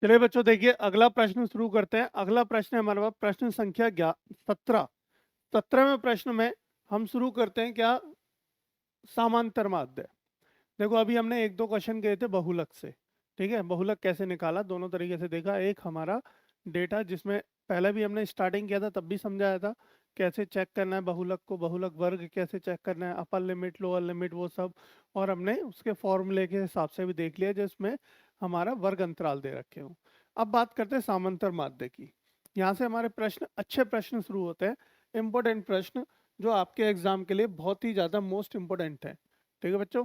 चलिए बच्चों, देखिए अगला प्रश्न शुरू करते हैं। अगला प्रश्न है हमारे पास प्रश्न संख्या 17। 17वें प्रश्न में हम शुरू करते हैं क्या, समांतर माध्य। देखो अभी हमने एक दो क्वेश्चन किए थे बहुलक से। ठीक है, बहुलक कैसे निकाला दोनों तरीके से देखा। एक हमारा डेटा जिसमें पहले भी हमने स्टार्टिंग किया था तब भी समझाया था कैसे चेक करना है बहुलक को, बहुलक वर्ग कैसे चेक करना है, अपर लिमिट लोअर लिमिट वो सब। और हमने उसके फॉर्मूले के हिसाब से भी देख लिया जिसमें हमारा वर्ग अंतराल दे रखे हो। अब बात करते हैं समांतर माध्य की। यहाँ से हमारे प्रश्न, अच्छे प्रश्न शुरू होते हैं, इंपॉर्टेंट प्रश्न जो आपके एग्जाम के लिए बहुत ही ज़्यादा मोस्ट इंपॉर्टेंट है। ठीक है बच्चों,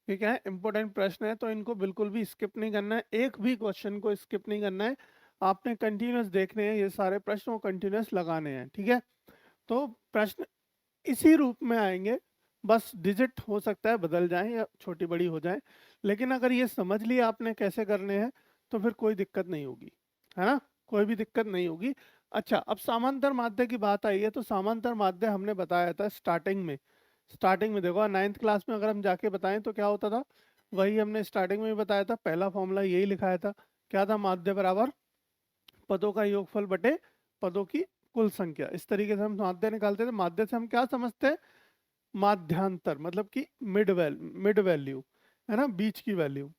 ठीक है, इंपॉर्टेंट प्रश्न है तो इनको बिल्कुल भी स्किप नहीं करना है, एक भी क्वेश्चन को स्किप नहीं करना है। आपने कंटिन्यूस देखने हैं, ये सारे प्रश्न को कंटिन्यूस लगाने हैं। ठीक है, तो प्रश्न इसी रूप में आएंगे, बस डिजिट हो सकता है बदल जाएं या छोटी बड़ी हो जाएं, लेकिन अगर ये समझ लिया आपने कैसे करने हैं तो फिर कोई दिक्कत नहीं होगी, है ना, कोई भी दिक्कत नहीं होगी। अच्छा, अब समांतर माध्य की बात आई है तो समांतर माध्य हमने बताया था स्टार्टिंग में। स्टार्टिंग में देखो, नाइन्थ क्लास में अगर हम जाके बताएं तो क्या होता था, वही हमने स्टार्टिंग में भी बताया था। पहला फॉर्मूला यही लिखाया था, क्या था, माध्य बराबर पदों का योगफल बटे पदों की कुल संख्या। इस तरीके से हम माध्य निकालते थे। माध्य से हम क्या समझते हैं, माध्यांतर, मतलब कि मिड वैल्यू, है ना, बीच की वैल्यू।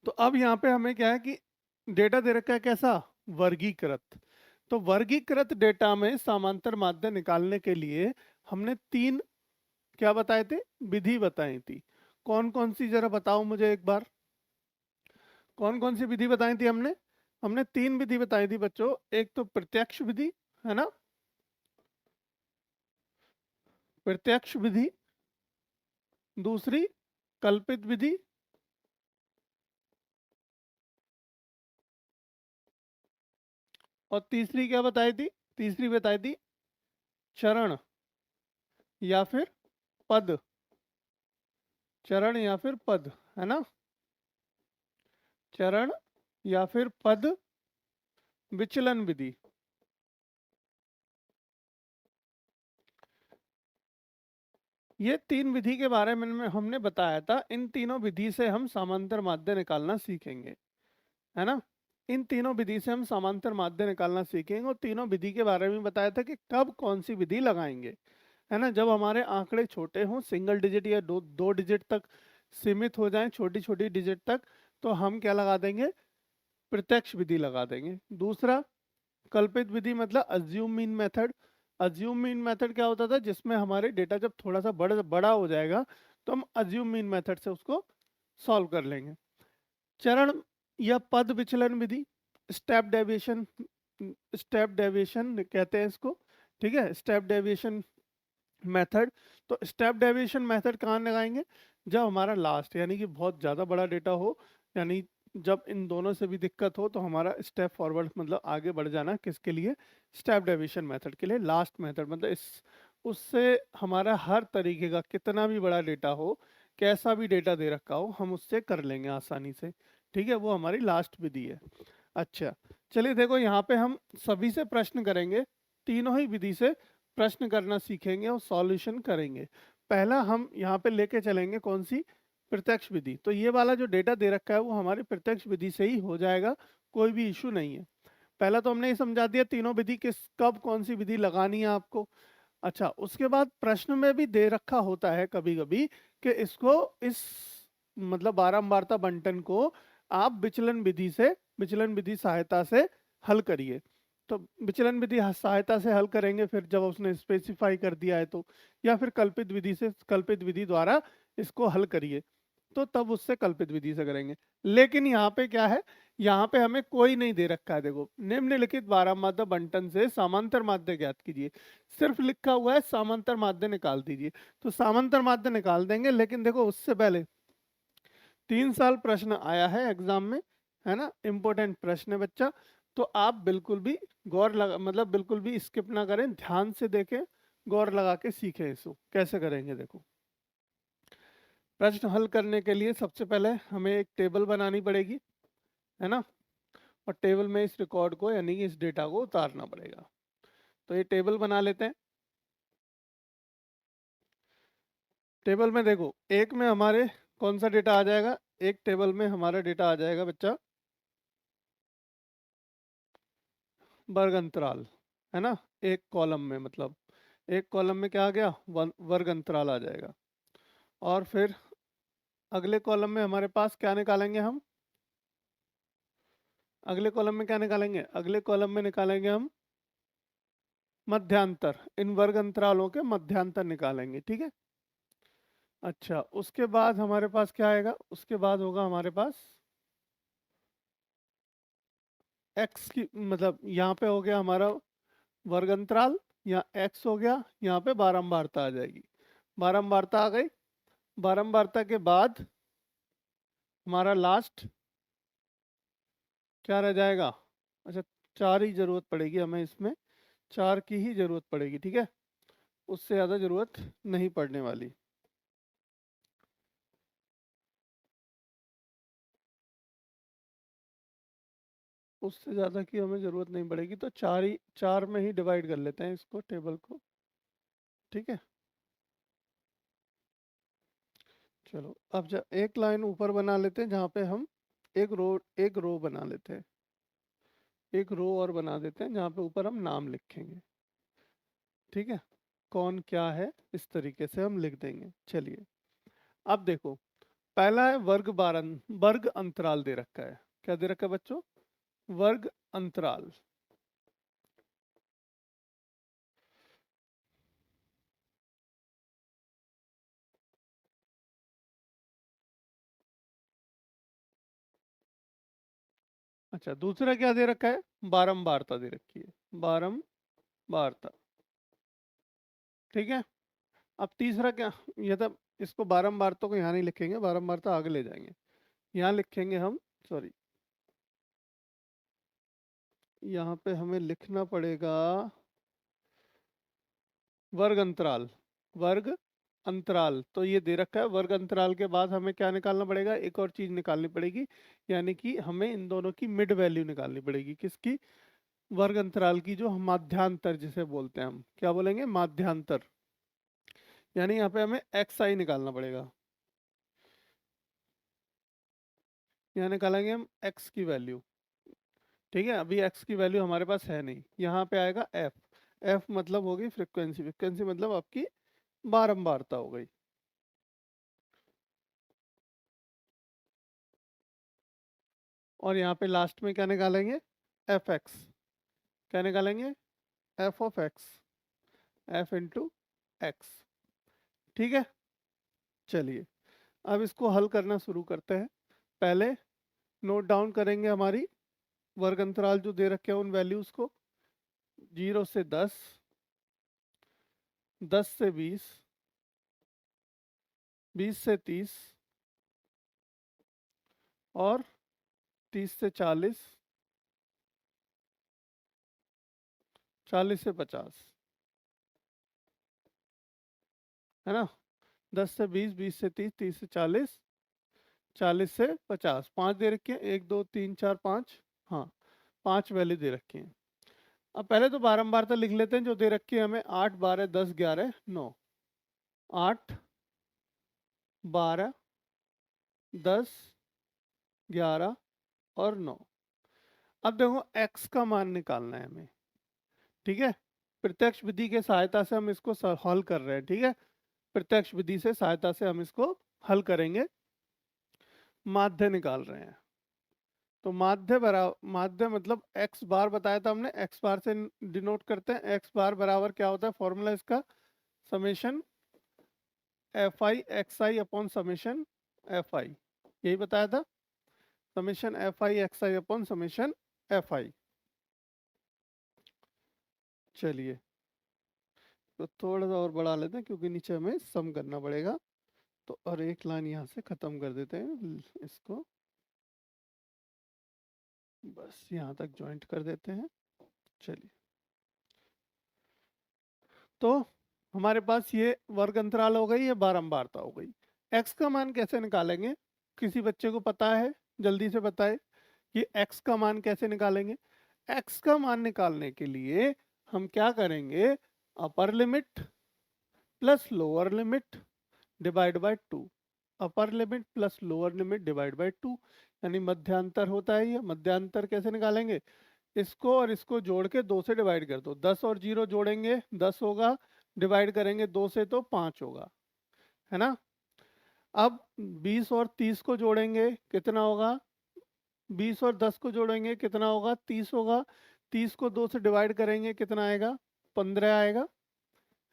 तो अब यहाँ पे हमें क्या है कि डेटा दे रखा है कैसा, वर्गीकृत। तो वर्गीकृत डेटा में समांतर माध्य निकालने के लिए हमने तीन क्या बताए थे, विधि बताई थी। कौन कौन सी, जरा बताओ मुझे एक बार, कौन कौन सी विधि बताई थी हमने। हमने तीन विधि बताई थी बच्चों। एक तो प्रत्यक्ष विधि, है ना, प्रत्यक्ष विधि। दूसरी कल्पित विधि। और तीसरी क्या बताई थी, तीसरी बताई थी चरण या फिर पद, चरण या फिर पद, है ना, चरण या फिर पद विचलन विधि। ये तीन विधि के बारे में हमने बताया था। इन तीनों विधि से हम समांतर माध्य निकालना सीखेंगे, है ना। इन तीनों विधि से हम समांतर माध्य निकालना सीखेंगे और तीनों विधि के बारे में बताया था कि कब कौन सी विधि लगाएंगे, है ना। जब हमारे आंकड़े छोटे हों, सिंगल डिजिट या दो दो डिजिट तक सीमित हो जाएं, छोटी छोटी डिजिट तक, तो हम क्या लगा देंगे, प्रत्यक्ष विधि लगा देंगे। दूसरा कल्पित विधि, मतलब assume mean method. Assume mean method क्या होता था, जिसमें हमारे डेटा जब थोड़ा सा बड़ा बड़ा हो जाएगा तो हम अज्यूम मीन मेथड से उसको सॉल्व कर लेंगे। चरण या पद विचलन विधि, स्टेप डेविएशन, स्टेप डेविएशन कहते हैं इसको। ठीक है, स्टेप डेविएशन मेथड। तो स्टेप डेविएशन मेथड कहाँ लगाएंगे, जब हमारा लास्ट यानी कि बहुत ज़्यादा बड़ा डेटा हो, यानी जब इन दोनों से भी दिक्कत हो तो हमारा स्टेप फॉरवर्ड मतलब आगे बढ़ जाना किसके लिए, स्टेप डेविएशन मेथड के लिए। लास्ट मेथड मतलब इस, उससे हमारा हर तरीके का कितना भी बड़ा डेटा हो, कैसा भी डेटा दे रखा हो, हम उससे कर लेंगे आसानी से। ठीक है, वो हमारी लास्ट विधि है। अच्छा, चलिए देखो यहाँ पे हम सभी से प्रश्न करेंगे, तीनों ही विधि से प्रश्न करना सीखेंगे और सॉल्यूशन करेंगे। पहला हम यहाँ पे लेके चलेंगे कौन सी, प्रत्यक्ष विधि। तो ये वाला जो डेटा दे रखा है वो हमारी प्रत्यक्ष विधि से ही हो जाएगा, कोई भी इशू नहीं है। पहला तो हमने ये समझा दिया तीनों विधि किस, कब कौन सी विधि लगानी है आपको। अच्छा, उसके बाद प्रश्न में भी दे रखा होता है कभी कभी कि इसको, इस मतलब बारंबारता बंटन को आप विचलन विधि से, विचलन विधि सहायता से हल करिए। तो विचलन विधि सहायता से हल करेंगे फिर जब उसने स्पेसिफाई कर दिया है तो, या फिर कल्पित विधि से, कल्पित विधि द्वारा इसको हल करिए, तो तब उससे कल्पित विधि से करेंगे। लेकिन यहाँ पे क्या है, यहाँ पे हमें कोई नहीं दे रखा है। देखो, निम्नलिखित बारंबारता बंटन से समांतर माध्य ज्ञात कीजिए, सिर्फ लिखा हुआ है समांतर माध्य निकाल दीजिए। तो समांतर माध्य निकाल देंगे, लेकिन देखो उससे पहले 3 साल प्रश्न आया है एग्जाम में, है ना, इंपॉर्टेंट प्रश्न है बच्चा। तो आप बिल्कुल भी गौर लगा, मतलब बिल्कुल भी स्किप ना करें, ध्यान से देखें, गौर लगा के सीखें इसको कैसे करेंगे। देखो, प्रश्न हल करने के लिए सबसे पहले हमें एक टेबल बनानी पड़ेगी, है ना, और टेबल में इस रिकॉर्ड को यानी कि इस डेटा को उतारना पड़ेगा। तो ये टेबल बना लेते हैं। टेबल में देखो, एक में हमारे कौन सा डेटा आ जाएगा, एक टेबल में हमारा डेटा आ जाएगा बच्चा वर्ग अंतराल, है ना, एक कॉलम में, मतलब एक कॉलम में क्या आ गया, वर्ग अंतराल आ जाएगा। और फिर अगले कॉलम में हमारे पास क्या निकालेंगे हम, अगले कॉलम में क्या निकालेंगे, अगले कॉलम में निकालेंगे हम मध्यांतर, इन वर्ग अंतरालों के मध्यांतर निकालेंगे, ठीक है। अच्छा, उसके बाद हमारे पास क्या आएगा, उसके बाद होगा हमारे पास x की, मतलब यहाँ पे हो गया हमारा वर्ग अंतराल, यहाँ x हो गया, यहाँ पे बारंबारता आ जाएगी, बारंबारता आ गई। बारंबारता के बाद हमारा लास्ट क्या रह जाएगा, अच्छा, चार ही जरूरत पड़ेगी हमें इसमें, चार की ही जरूरत पड़ेगी, ठीक है, उससे ज़्यादा जरूरत नहीं पड़ने वाली। उससे ज़्यादा की हमें ज़रूरत नहीं पड़ेगी, तो चार ही, चार में ही डिवाइड कर लेते हैं इसको, टेबल को, ठीक है। चलो अब जब एक लाइन ऊपर बना लेते हैं जहाँ पे हम एक रो बना लेते हैं, एक रो और बना देते हैं जहाँ पे ऊपर हम नाम लिखेंगे, ठीक है, कौन क्या है, इस तरीके से हम लिख देंगे। चलिए अब देखो, पहला है वर्ग अंतराल दे रखा है, क्या दे रखा है बच्चों, वर्ग अंतराल। अच्छा, दूसरा क्या दे रखा है, बारंबारता दे रखी है, बारंबारता, ठीक है। अब तीसरा क्या, ये तो इसको बारंबारता को यहाँ नहीं लिखेंगे, बारंबारता आगे ले जाएंगे, यहाँ लिखेंगे हम, सॉरी, यहाँ पे हमें लिखना पड़ेगा वर्ग अंतराल, वर्ग अंतराल, तो ये दे रखा है। वर्ग अंतराल के बाद हमें क्या निकालना पड़ेगा, एक और चीज निकालनी पड़ेगी, यानी कि हमें इन दोनों की मिड वैल्यू निकालनी पड़ेगी, किसकी, वर्ग अंतराल की, जो हम माध्यांतर जिसे बोलते हैं, हम क्या बोलेंगे, माध्यांतर, यानी यहाँ पे हमें एक्स आई निकालना पड़ेगा, यहाँ निकालेंगे हम एक्स की वैल्यू, ठीक है। अभी एक्स की वैल्यू हमारे पास है नहीं, यहाँ पे आएगा एफ, एफ मतलब होगी फ्रिक्वेंसी, फ्रिक्वेंसी मतलब आपकी बारंबारता हो गई। और यहाँ पे लास्ट में क्या निकालेंगे, एफ एक्स, क्या निकालेंगे, F of x, F into x, ठीक है। चलिए अब इसको हल करना शुरू करते हैं। पहले नोट डाउन करेंगे हमारी वर्ग अंतराल जो दे रखे हैं उन वैल्यूज को, 0 से 10, 10 से 20, 20 से 30 और 30 से 40, 40 से 50, है ना, 10 से 20, 20 से 30, 30 से 40, 40 से 50, पाँच दे रखे हैं, 1 2 3 4 5, हाँ, पांच वैल्यू दे रखी हैं। अब पहले तो बारंबारता लिख लेते हैं जो दे रखी है हमें, 8 12 10 11 9, 8 12 10 11 और 9। अब देखो x का मान निकालना है हमें, ठीक है, प्रत्यक्ष विधि के सहायता से हम इसको हल कर रहे हैं, ठीक है, प्रत्यक्ष विधि से सहायता से हम इसको हल करेंगे, माध्य निकाल रहे हैं। तो माध्य मतलब x बार बताया था हमने, x बार से डिनोट करते हैं, x बार बराबर क्या होता है, फॉर्मूला इसका summation F I x I upon summation F I, यही बताया था, summation F I x I upon summation F I. चलिए तो थोड़ा सा और बढ़ा लेते हैं क्योंकि नीचे हमें सम करना पड़ेगा, तो और एक लाइन यहाँ से ख़त्म कर देते हैं इसको, बस यहाँ तक ज्वाइंट कर देते हैं। चलिए तो हमारे पास ये वर्ग अंतराल हो गई, ये बारंबारता हो गई। एक्स का मान कैसे निकालेंगे, किसी बच्चे को पता है, जल्दी से बताए कि एक्स का मान कैसे निकालेंगे। एक्स का मान निकालने के लिए हम क्या करेंगे, upper limit plus lower limit divide by 2, upper limit plus lower limit divide by 2, यानी मध्यांतर होता है ये। मध्यांतर कैसे निकालेंगे, इसको और इसको जोड़ के 2 से डिवाइड कर दो, 10 और 0 जोड़ेंगे 10 होगा, डिवाइड करेंगे 2 से तो 5 होगा, है ना। अब 20 और 30 को जोड़ेंगे कितना होगा, 20 और 10 को जोड़ेंगे कितना होगा, 30 होगा। 30 को 2 से डिवाइड करेंगे कितना आएगा, 15 आएगा,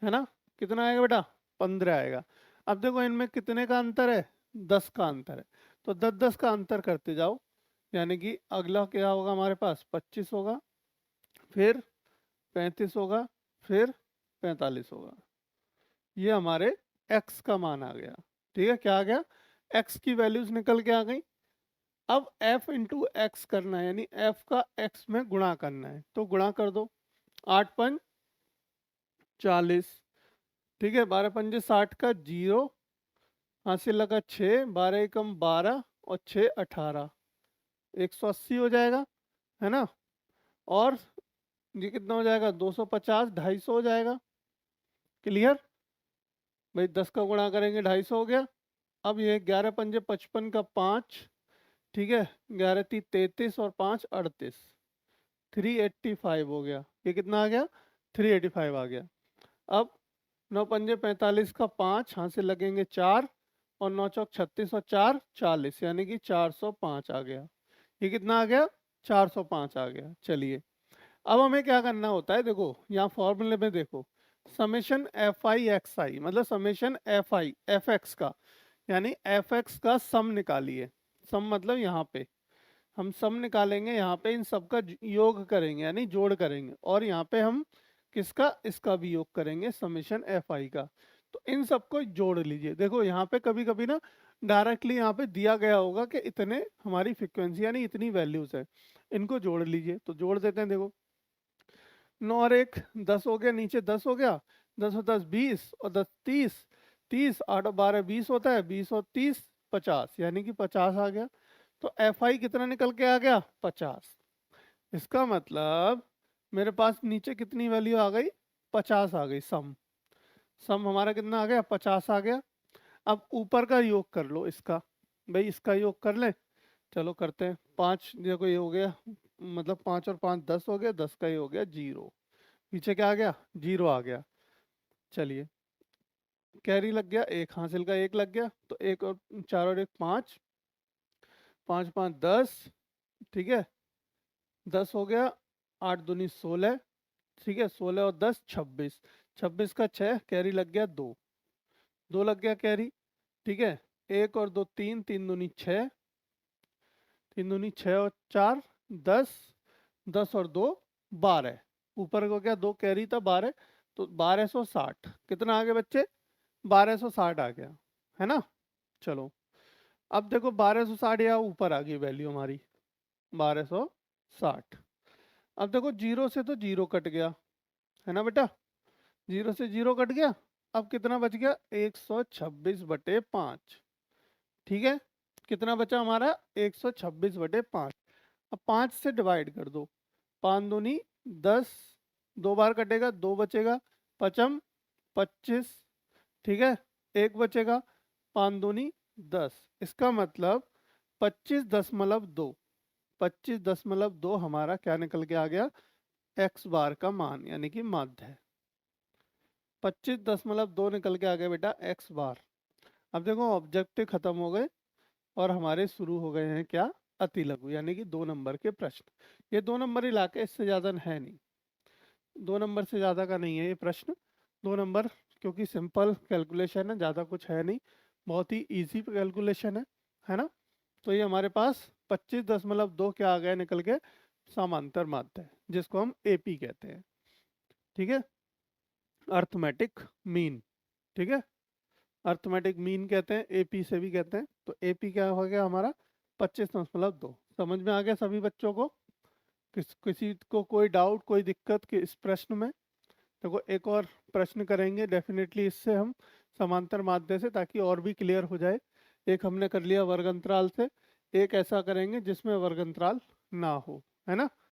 है ना। कितना आएगा बेटा, 15 आएगा। अब देखो इनमें कितने का अंतर है, 10 का अंतर है, तो 10 10 का अंतर करते जाओ, यानी कि अगला क्या होगा हमारे पास, 25 होगा, फिर 35 होगा, फिर 45 होगा। ये हमारे x का मान आ गया। ठीक है, क्या आ गया, x की वैल्यूज निकल के आ गई। अब f इंटू एक्स करना है, यानी f का x में गुणा करना है, तो गुणा कर दो। 8 पंच 40, ठीक है, 12 पंजे 60 का 0, हासिल लगा 6, 12 एकम 12 और 6 18, 180 हो जाएगा, है ना। और ये कितना हो जाएगा, 250, 250 हो जाएगा। क्लियर भाई, 10 का गुणा करेंगे 250 हो गया। अब ये 11 पंजे 55 का 5, ठीक है, 11 ती 33 और 5 38, 385 हो गया। ये कितना आ गया, 385 आ गया। अब 9 पंजे 45 का 5, यहाँ से लगेंगे 4, और 9 चौक 36 और 4 40, यानी कि 405 आ गया। ये कितना आ गया, 405 आ गया। चलिए, अब हमें क्या करना होता है, देखो यहाँ फॉर्मूले में देखो, समेशन एफ आई एक्स आई, मतलब summation F I F x का, यानी एफ एक्स का सम निकालिए। सम मतलब यहाँ पे हम सम निकालेंगे, यहाँ पे इन सब का योग करेंगे यानी जोड़ करेंगे, और यहाँ पे हम किसका, इसका भी योग करेंगे, समेशन एफ आई का। तो इन सबको जोड़ लीजिए। देखो यहाँ पे कभी कभी ना डायरेक्टली यहाँ पे दिया गया होगा कि इतने हमारी फ्रिक्वेंसी यानी इतनी वैल्यूज है, इनको जोड़ लीजिए। तो जोड़ देते हैं, देखो 9 और 1 10 हो गया, नीचे 10 हो गया, 10 और 10 20 और 10 30, 30 8 और 12 20 होता है, 20 और 30 50, यानी कि 50 आ गया। तो एफ आई कितना निकल के आ गया, 50। इसका मतलब मेरे पास नीचे कितनी वैल्यू आ गई, 50 आ गई। सम सम हमारा कितना आ गया, 50 आ गया। अब ऊपर का योग कर लो इसका, भाई इसका योग कर ले, चलो करते हैं। 5 देखो ये हो गया, मतलब 5 और 5 10 हो गया, 10 का ये हो गया 0, पीछे क्या आ गया, 0 आ गया। चलिए, कैरी लग गया, एक हासिल का 1 लग गया, तो 1 और 4 और 1 5, 5 5 10, ठीक है, 10 हो गया, 8 दूनी 16, ठीक है, 16 और 10 26, 26 का 6, कैरी लग गया 2, 2 लग गया कैरी, ठीक है। 1 और 2 3, 3 दूनी 6, 3 दूनी 6 और 4 10, 10 और 2 12, ऊपर को क्या 2 कैरी था 12, तो 1260 कितना आ गया बच्चे, 1260 आ गया, है ना। चलो, अब देखो 1260 यहाँ ऊपर आ गई वैल्यू हमारी 1260। अब देखो जीरो से तो जीरो कट गया, है ना बेटा, जीरो से जीरो कट गया। अब कितना बच गया, 126/5, ठीक है। कितना बचा हमारा, 126/5। अब 5 से डिवाइड कर दो, 5 दूनी 10, 2 बार कटेगा 2 बचेगा, पचम 25, ठीक है, 1 बचेगा, 5 दूनी 10, इसका मतलब 25.2, 25.2 हमारा क्या निकल के आ गया, एक्स बार का मान, यानी कि माध्य है। 25.2 निकल के आ गया बेटा एक्स बार। अब देखो ऑब्जेक्टिव खत्म हो गए, और हमारे शुरू हो गए हैं क्या, अति लघु, यानी कि 2 नंबर के प्रश्न। ये 2 नंबर इलाके, इससे ज़्यादा है नहीं, 2 नंबर से ज़्यादा का नहीं है ये प्रश्न। 2 नंबर, क्योंकि सिंपल कैलकुलेशन है, ज़्यादा कुछ है नहीं, बहुत ही ईजी कैलकुलेशन है ना। तो ये हमारे पास 25.2 क्या आ गया निकल के, समांतर माध्य, जिसको हम एपी कहते हैं, ठीक है, अर्थमेटिक मीन, ठीक है, अर्थमेटिक मीन कहते हैं, एपी से भी कहते हैं। तो एपी क्या हो गया हमारा, 25.2। समझ में आ गया सभी बच्चों को, किसी को कोई डाउट कोई दिक्कत कि इस प्रश्न में। देखो एक और प्रश्न करेंगे डेफिनेटली इससे हम, समांतर माध्य से, ताकि और भी क्लियर हो जाए। एक हमने कर लिया वर्ग अंतराल से, एक ऐसा करेंगे जिसमें वर्ग अंतराल ना हो, है ना।